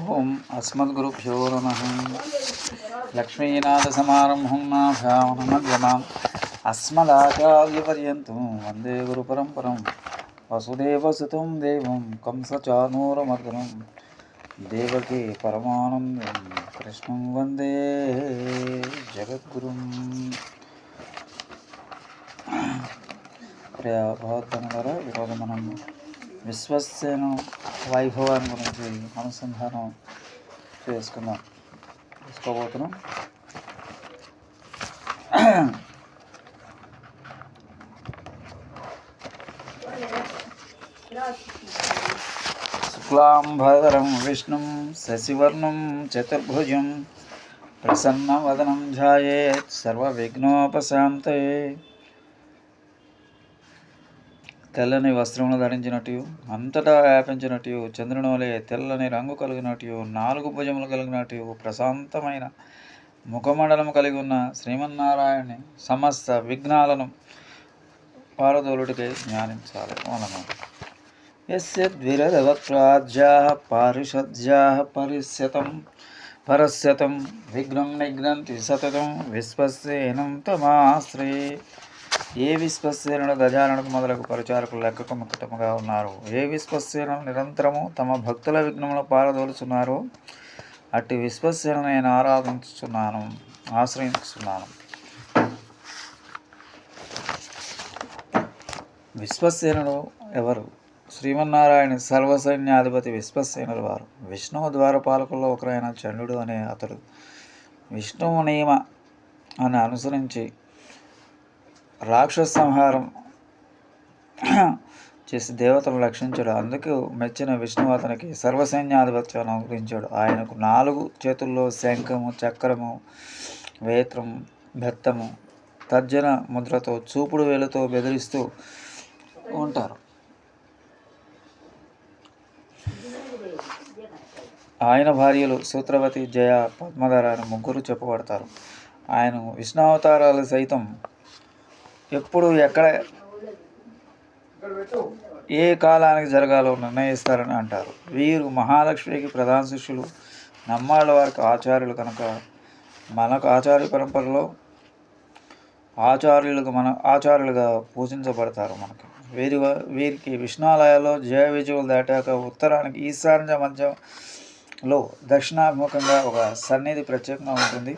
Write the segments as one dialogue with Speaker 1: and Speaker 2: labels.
Speaker 1: ఓం అస్మద్గురుభ్యో నమః. లక్ష్మీనాథసమారంభం నాథావనమధ్యమాం అస్మదాచార్యపర్యంతం వందే గురుపరంపరం. వసుదేవసుతం దేవం కంసచానూరమర్దనం దేవకీ పరమానందం కృష్ణం వందే జగద్గురుం. ప్రియ భగవద్గణులారా, ఈరోజు మనం విశ్వసేన వైభవాన్ని గురించి అనుసంధానం చేసుకోబోతున్నాం. శుక్లాంబరధరం విష్ణుం శశివర్ణం చతుర్భుజం ప్రసన్నవదనం ధ్యాయేత్ సర్వవిఘ్నోపశాంతయే. తెల్లని వస్త్రములు ధరించినట్టు, అంతటా వ్యాపించినట్టు, చంద్రుని వలె తెల్లని రంగు కలిగినట్టు, 4 భుజములు కలిగినట్టు, ప్రశాంతమైన ముఖమండలము కలిగి ఉన్న శ్రీమన్నారాయణుని సమస్త విఘ్నాలను పారదోలుడికై జ్ఞానించాలి. యస్య ద్విరదవక్రాజ్యాః పారిషద్యాః పరస్యతం విఘ్నం నిఘ్నంతి సతతం విశ్వసేనం తమాశ్రయే. ఏ విశ్వసేనుడు గజాననుకు మొదలగు పరిచారకులు లెక్కకు ముక్కటముగా ఉన్నారు, ఏ విశ్వసేనులు నిరంతరము తమ భక్తుల విఘ్నములు పారదోలుచున్నారో అట్టి విశ్వసేను నేను ఆశ్రయించున్నాను. విశ్వసేనుడు ఎవరు? శ్రీమన్నారాయణ సర్వసైన్యాధిపతి విశ్వసేనుడు వారు. విష్ణువు ద్వారపాలకుల్లో ఒకరైన చండుడు అనే అతడు విష్ణువు నియమ అని అనుసరించి రాక్షస సంహారం చేసి దేవతలను రక్షించాడు. అందుకు మెచ్చిన విష్ణువు అతనికి సర్వసైన్యాధిపత్యాన్ని అనుగ్రహించాడు. ఆయనకు 4 చేతుల్లో శంఖము, చక్రము, వేత్రము, బెత్తము, తర్జన ముద్రతో చూపుడు వేలుతో బెదిరిస్తూ ఉంటారు. ఆయన భార్యలు సూత్రవతి, జయ, పద్మధర అని 3 చెప్పబడతారు. ఆయన విష్ణావతారాలు సైతం ఎప్పుడు ఎక్కడ ఏ కాలానికి జరగాలో నిర్ణయిస్తారని అంటారు. వీరు మహాలక్ష్మికి ప్రధాన శిష్యులు, నమ్మాళ్ళ వారికి ఆచార్యులు కనుక మనకు ఆచార్య పరంపరలో ఆచార్యులుగా పూజించబడతారు. వీరికి విష్ణాలయాల్లో జయ విజయులు దాటాక ఉత్తరానికి ఈశాన్య మధ్యలో దక్షిణాభిముఖంగా ఒక సన్నిధి ప్రత్యేకంగా ఉంటుంది.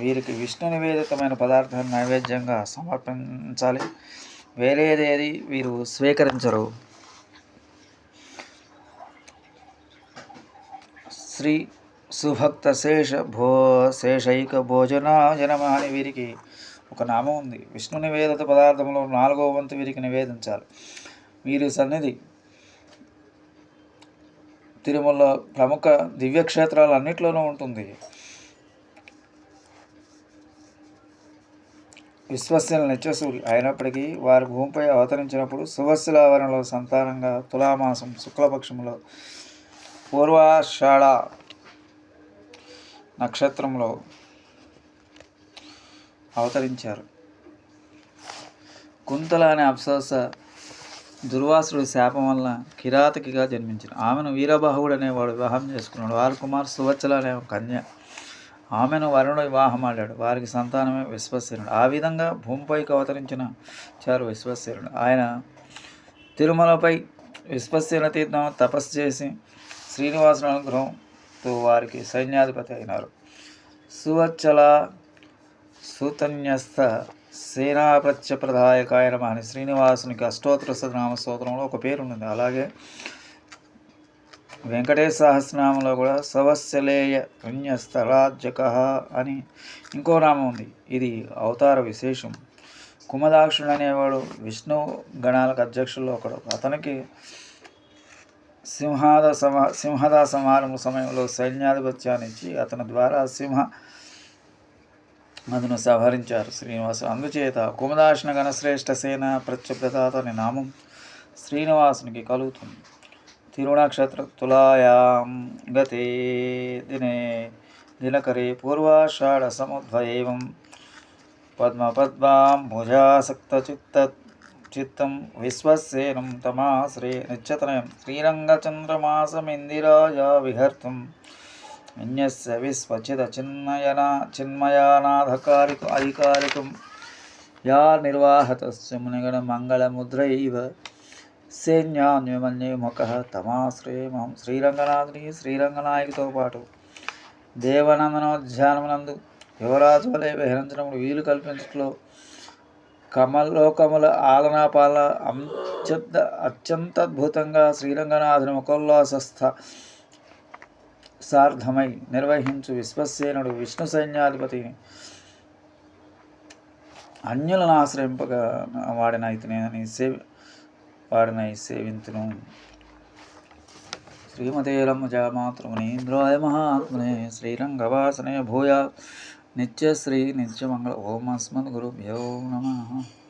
Speaker 1: వీరికి విష్ణు నివేదితమైన పదార్థాన్ని నైవేద్యంగా సమర్పించాలి. వేరేదేది వీరు స్వీకరించరు. శ్రీ సుభక్త శేషైక భోజనాజనమ అని వీరికి ఒక నామం ఉంది. విష్ణు నివేదిత పదార్థంలో 4వ వంతు వీరికి నివేదించాలి. వీరి సన్నిధి తిరుమల ప్రముఖ దివ్యక్షేత్రాలు అన్నిట్లోనూ ఉంటుంది. విశ్వసేనులు నిత్యసూరి అయినప్పటికీ వారు భూమిపై అవతరించినప్పుడు సువత్సలావరణలో సంతానంగా తులామాసం శుక్లపక్షంలో పూర్వాషాఢ నక్షత్రంలో అవతరించారు. కుంతల అనే అప్సరస దుర్వాసుడి శాపం వలన కిరాతకిగా జన్మించారు. ఆమెను వీరబాహుడు అనేవాడు వివాహం చేసుకున్నాడు. వారి కుమారు సువత్సల అనే కన్య. ఆమెను వరుణుడు వివాహమాడాడు. వారికి సంతానమే విశ్వసేనుడు. ఆ విధంగా భూమిపైకి అవతరించిన చారు విశ్వసేనుడు. ఆయన తిరుమలపై విశ్వసేన తీర్థం తపస్సు చేసి శ్రీనివాసుని అనుగ్రహంతో వారికి సైన్యాధిపతి అయినారు. సువత్సల సుతన్యస్థ సేనాప్రత్యప్రదాయకాయ నమః అని శ్రీనివాసునికి అష్టోత్తర నామ స్తోత్రంలో ఒక పేరు ఉంది. అలాగే వెంకటేశ సహస్రనామంలో కూడా సవత్సలేయ పుణ్యస్థరాజ్యక అని ఇంకో నామం ఉంది. ఇది అవతార విశేషం. కుమదాక్షుడు అనేవాడు విష్ణు గణాలకు అధ్యక్షుల్లో ఒకడు. అతనికి సింహద సంహారం సమయంలో సైన్యాధిపత్యాన్ని ఇచ్చి అతని ద్వారా సింహమదును సంహరించారు శ్రీనివాసు. అందుచేత కుమదాక్షుని గణశ్రేష్ఠ సేన ప్రత్యప్రదాత అనే నామం శ్రీనివాసునికి కలుగుతుంది. తిరునక్షత్ర తులాయాం గతే దినకరే పూర్వాషాఢ సముద్వయం పద్మపద్మాంబుజాసక్తచిత్త చిత్తం విశ్వసేనం తమాశ్రే నిత్యతనయం శ్రీరంగచంద్రమాసమిందిరాయ విహర్తుం అన్యస్య విశ్వచిత చిన్మయానాధకారిక అధికారికం యా నిర్వాహతస్య మునిగణ మంగళముద్రైవ సైన్యాన్యమన్యముఖ తమాశ్రయమహం. శ్రీరంగనాథుని శ్రీరంగనాయకుతో పాటు దేవనందనోద్యానమునందు యువరాజు వలె విహరించడం వీలు కల్పించట్లో కమలోకముల ఆలనా పాలన అత్యంతద్భుతంగా శ్రీరంగనాథుని ముఖోల్లాసస్థ సార్థమై నిర్వహించు విశ్వసేనుడు విష్ణు సైన్యాధిపతి అన్యులను ఆశ్రయింపగా వాడిన సేవింతును. శ్రీమతే రమజామాతృమునీంద్రాయ మహాత్మనే శ్రీరంగవాసనే భూయా నిత్యశ్రీ నిత్యమంగళ. ఓం అస్మద్గురుభ్యో నమః.